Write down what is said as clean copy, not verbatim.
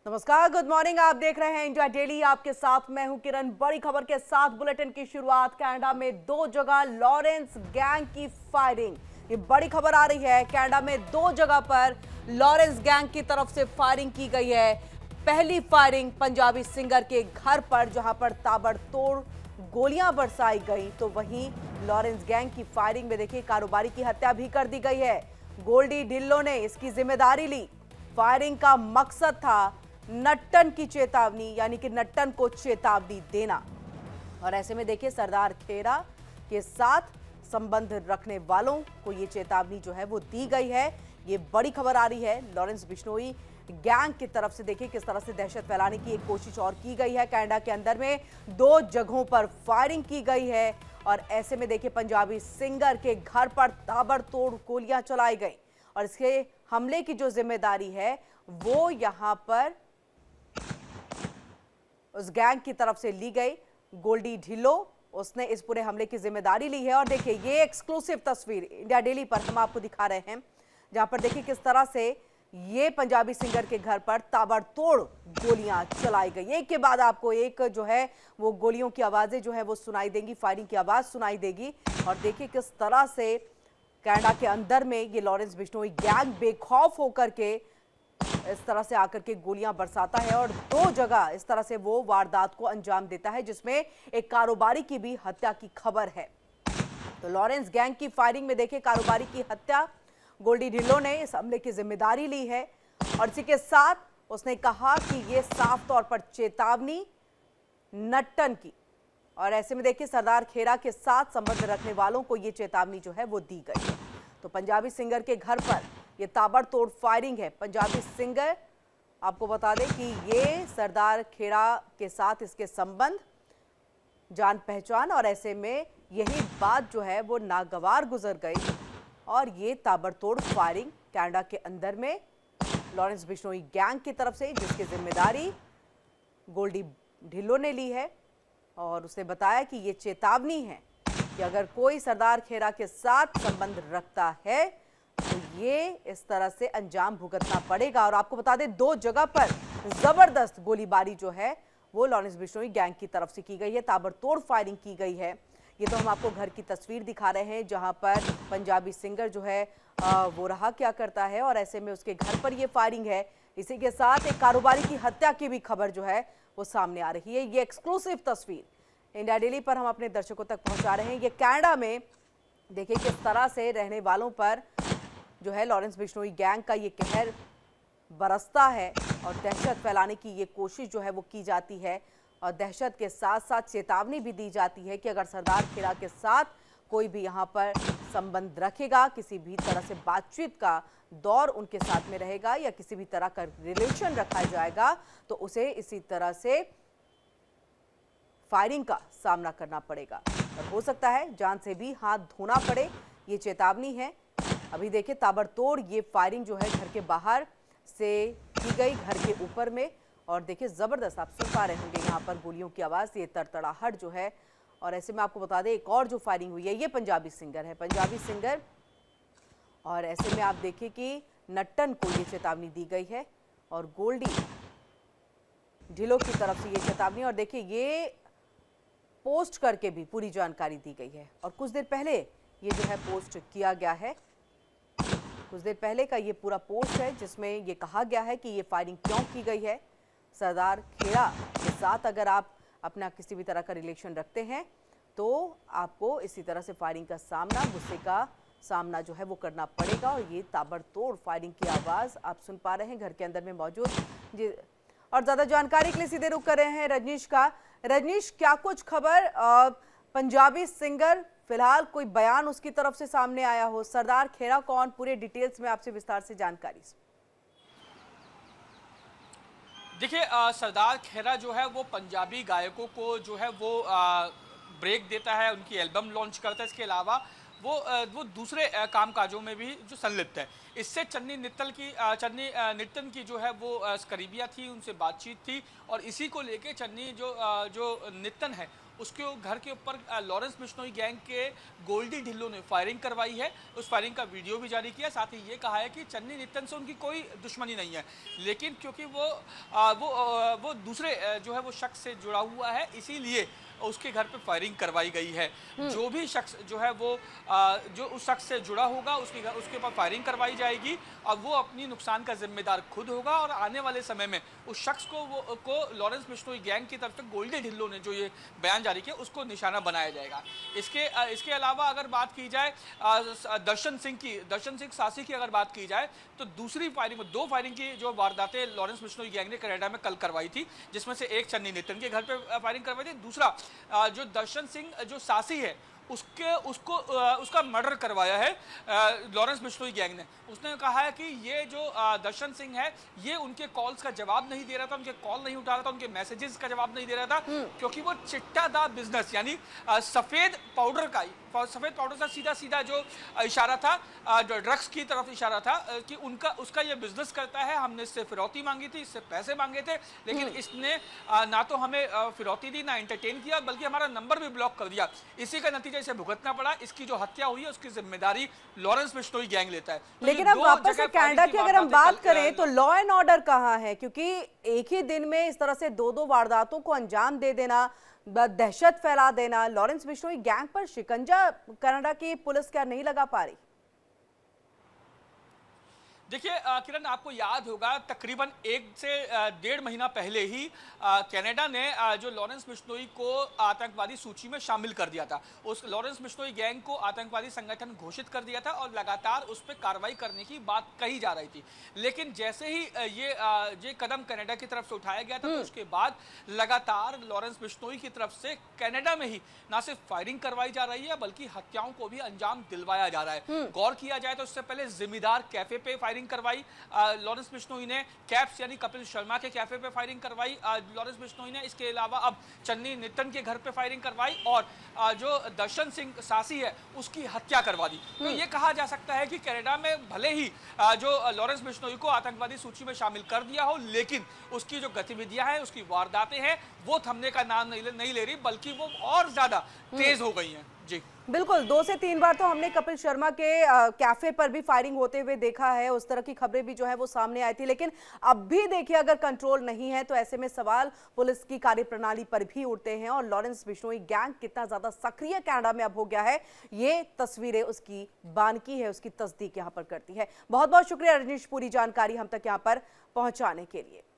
नमस्कार, good morning. आप देख रहे हैं इंडिया डेली। आपके साथ मैं हूं किरण। बड़ी खबर के साथ बुलेटिन की शुरुआत। कनाडा में 2 जगह लॉरेंस गैंग की फायरिंग। ये बड़ी खबर आ रही है। कनाडा में 2 जगह पर लॉरेंस गैंग की तरफ से फायरिंग की गई है। पहली फायरिंग पंजाबी सिंगर के घर पर, जहां पर ताबड़तोड़ गोलियां बरसाई गई, तो वहीं लॉरेंस गैंग की फायरिंग में देखिए कारोबारी की हत्या भी कर दी गई है। गोल्डी ढिल्लों ने इसकी जिम्मेदारी ली। फायरिंग का मकसद था नट्टन की चेतावनी, यानी कि नट्टन को चेतावनी देना। और ऐसे में देखिए सरदार खेरा के साथ संबंध रखने वालों को ये चेतावनी जो है वो दी गई है। ये बड़ी खबर आ रही है। लॉरेंस बिश्नोई गैंग की तरफ से देखिए किस तरह से दहशत फैलाने की एक कोशिश और की गई है। कनाडा के अंदर में 2 जगहों पर फायरिंग की गई है और ऐसे में देखिए पंजाबी सिंगर के घर पर ताबड़तोड़ गोलियां चलाई गई और इसके हमले की जो जिम्मेदारी है वो यहां पर उस गैंग की तरफ से ली गई। गोल्डी ढिल्लो, उसने इस पूरे हमले की जिम्मेदारी ली है। और देखिए ये एक्सक्लूसिव तस्वीर इंडिया डेली पर हम आपको दिखा रहे हैं, जहां पर देखिए किस तरह से ये पंजाबी सिंगर के घर पर ताबड़तोड़ गोलियां चलाई गई। एक के बाद आपको एक जो है वो गोलियों की आवाजें जो है वो सुनाई देंगी, फायरिंग की आवाज सुनाई देगी। और देखिए किस तरह से कनाडा के अंदर में ये लॉरेंस बिश्नोई गैंग बेखौफ होकर के इस तरह से आकर के गोलियां बरसाता है और 2 जगह इस तरह से वो वारदात को अंजाम देता है, जिसमें एक कारोबारी की भी हत्या की खबर है। तो लॉरेंस गैंग की फायरिंग में देखिए कारोबारी की हत्या। गोल्डी ढिल्लों ने इस हमले की जिम्मेदारी ली है और इसी के साथ उसने कहा कि ये साफ तौर पर चेतावनी नट्टन की। और ऐसे में देखिए सरदार खेरा के साथ संबंध रखने वालों को ये चेतावनी जो है वो दी गई। तो पंजाबी सिंगर के घर पर ये ताबड़तोड़ फायरिंग है। पंजाबी सिंगर, आपको बता दें कि ये सरदार खेरा के साथ इसके संबंध, जान पहचान, और ऐसे में यही बात जो है वो नागवार गुजर गई और ये ताबड़तोड़ फायरिंग कनाडा के अंदर में लॉरेंस बिश्नोई गैंग की तरफ से, जिसकी जिम्मेदारी गोल्डी ढिल्लों ने ली है। और उसने बताया कि ये चेतावनी है कि अगर कोई सरदार खेरा के साथ संबंध रखता है तो ये इस तरह से अंजाम भुगतना पड़ेगा। और आपको बता दें 2 जगह पर जबरदस्त गोलीबारी जो है वो लॉरेंस बिश्नोई गैंग की तरफ से की गई है। ताबड़तोड़ फायरिंग की गई है। ये तो हम आपको घर की तस्वीर दिखा रहे हैं, जहां पर पंजाबी सिंगर जो है वो रहा क्या करता है और ऐसे में उसके घर पर ये फायरिंग है। इसी के साथ एक कारोबारी की हत्या की भी खबर जो है वो सामने आ रही है। ये एक्सक्लूसिव तस्वीर इंडिया डेली पर हम अपने दर्शकों तक पहुंचा रहे हैं। ये कनाडा में देखिए किस तरह से रहने वालों पर जो है लॉरेंस बिश्नोई गैंग का ये कहर बरसता है और दहशत फैलाने की ये कोशिश जो है वो की जाती है। और दहशत के साथ साथ चेतावनी भी दी जाती है कि अगर सरदार खेरा के साथ कोई भी यहाँ पर संबंध रखेगा, किसी भी तरह से बातचीत का दौर उनके साथ में रहेगा या किसी भी तरह का रिलेशन रखा जाएगा, तो उसे इसी तरह से फायरिंग का सामना करना पड़ेगा और हो सकता है जान से भी हाथ धोना पड़े। ये चेतावनी है। अभी देखिए ताबड़तोड़ ये फायरिंग जो है घर के बाहर से की गई, घर के ऊपर में। और देखिए जबरदस्त, आप सुन पा रहे होंगे यहाँ पर गोलियों की आवाज, ये तड़तड़ाहट जो है। और ऐसे में आपको बता दें एक और जो फायरिंग हुई है, ये पंजाबी सिंगर है, पंजाबी सिंगर। और ऐसे में आप देखिए कि नट्टन को ये चेतावनी दी गई है और गोल्डी ढिल्लों की तरफ से ये चेतावनी। और देखिए ये पोस्ट करके भी पूरी जानकारी दी गई है और कुछ देर पहले ये जो है पोस्ट किया गया है। कुछ देर पहले का ये पूरा पोस्ट है जिसमें ये कहा गया है कि ये फायरिंग क्यों की गई है। सरदार खेरा के साथ अगर आप अपना किसी भी तरह का रिलेशन रखते हैं तो आपको इसी तरह से फायरिंग का सामना, गुस्से का सामना जो है वो करना पड़ेगा। और ये ताबड़तोड़ फायरिंग की आवाज़ आप सुन पा रहे हैं घर के अंदर में मौजूद जी। और ज़्यादा जानकारी के लिए सीधे रुख कर रहे हैं रजनीश का। रजनीश, क्या कुछ खबर पंजाबी सिंगर, फिलहाल कोई बयान उसकी तरफ से सामने आया हो? सरदार खेरा कौन, पूरे डिटेल्स में आपसे विस्तार से जानकारी। देखिए सरदार खेरा जो है वो पंजाबी गायकों को जो है वो ब्रेक देता है, उनकी एल्बम लॉन्च करता है। इसके अलावा वो दूसरे कामकाजों में भी जो संलिप्त है। इससे चन्नी नित्तन की जो है वो करीबिया थी, उनसे बातचीत थी और इसी को लेके चन्नी जो नित्तन है उसके घर के ऊपर लॉरेंस बिश्नोई गैंग के गोल्डी ढिल्लों ने फायरिंग करवाई है। उस फायरिंग का वीडियो भी जारी किया, साथ ही ये कहा है कि चन्नी नितिन से उनकी कोई दुश्मनी नहीं है, लेकिन क्योंकि वो दूसरे जो है वो शख्स से जुड़ा हुआ है, इसीलिए उसके घर पे फायरिंग करवाई गई है। जो भी शख्स जो है वो जो उस शख्स से जुड़ा होगा उसके ऊपर फायरिंग करवाई जाएगी और वो अपनी नुकसान का जिम्मेदार खुद होगा। और आने वाले समय में उस शख्स को लॉरेंस बिश्नोई गैंग की तरफ से गोल्डी ढिल्लों ने जो ये बयान जारी किया उसको निशाना बनाया जाएगा। इसके अलावा अगर बात की जाए दर्शन सिंह सासी की अगर बात की जाए तो दूसरी फायरिंग में 2 फायरिंग की जो वारदातें लॉरेंस बिश्नोई गैंग ने कनाडा में कल करवाई थी, जिसमें से एक चन्नी नितिन के घर पे फायरिंग करवाई थी, दूसरा जो दर्शन सिंह जो सासी है उसका मर्डर करवाया है लॉरेंस बिश्नोई गैंग ने। उसने कहा है कि ये जो दर्शन सिंह है ये उनके कॉल्स का जवाब नहीं दे रहा था, उनके कॉल नहीं उठा रहा था, उनके मैसेजेस का जवाब नहीं दे रहा था, क्योंकि वो चिट्टादार बिजनेस यानी सफेद पाउडर का सीधा जो इशारा था ड्रग्स की तरफ इशारा था कि उसका ये बिजनेस करता है। हमने इससे फिरौती मांगी थी, इससे पैसे मांगे थे, लेकिन इसने ना तो हमें फिरौती दी, ना एंटरटेन किया, बल्कि हमारा नंबर भी ब्लॉक कर दिया। इसी का नतीजा इसे भुगतना पड़ा। इसकी जो हत्या हुई है उसकी जिम्मेदारी लॉरेंस बिश्नोई गैंग लेता है। तो लेकिन अब वापस से कनाडा की अगर हम बात करें तो लॉ एंड ऑर्डर कहाँ है, क्योंकि एक ही दिन में इस तरह से 2 वारदातों को अंजाम दे देना, दहशत फैला देना, लॉरेंस बिश्नोई गैंग पर शिकंजा कनाडा की पुलिस क्या नहीं लगा पा रही? देखिए किरण, आपको याद होगा तकरीबन 1 से 1.5 महीना पहले ही कनाडा ने जो लॉरेंस बिश्नोई को आतंकवादी सूची में शामिल कर दिया था। उस लॉरेंस बिश्नोई गैंग को आतंकवादी संगठन घोषित कर दिया था और लगातार उस पर कार्रवाई करने की बात कही जा रही थी। लेकिन जैसे ही ये कदम कनाडा की तरफ से उठाया गया था तो उसके बाद लगातार लॉरेंस बिश्नोई की तरफ से कनाडा में ही ना सिर्फ फायरिंग करवाई जा रही है बल्कि हत्याओं को भी अंजाम दिलवाया जा रहा है। गौर किया जाए तो इससे पहले जिम्मेदार कैफे पे फायरिंग करवाई लॉरेंस बिश्नोई ने, कैप्स यानी कपिल शर्मा के कैफे पे फायरिंग करवाई लॉरेंस बिश्नोई ने। इसके अलावा अब चन्नी नितिन के घर पे फायरिंग करवाई और जो दर्शन सिंह सासी है उसकी हत्या करवा दी। तो ये कहा जा सकता है कि कनाडा में भले ही जो लॉरेंस बिश्नोई को आतंकवादी सूची में शामिल कर दिया हो, लेकिन उसकी जो गतिविधियां हैं, उसकी वारदातें हैं, वो थमने का नाम नहीं ले रही, बल्कि वो और ज्यादा तेज हो गई हैं। जी बिल्कुल, 2 से 3 बार तो हमने कपिल शर्मा के कैफे पर भी फायरिंग होते हुए देखा है, उस तरह की खबरें भी जो है वो सामने आई थी। लेकिन अब भी देखिए अगर कंट्रोल नहीं है तो ऐसे में सवाल पुलिस की कार्यप्रणाली पर भी उठते हैं और लॉरेंस बिश्नोई गैंग कितना ज्यादा सक्रिय कनाडा में अब हो गया है, ये तस्वीरें उसकी बानकी है, उसकी तस्दीक यहाँ पर करती है। बहुत बहुत शुक्रिया रजनीश, पूरी जानकारी हम तक यहाँ पर पहुंचाने के लिए।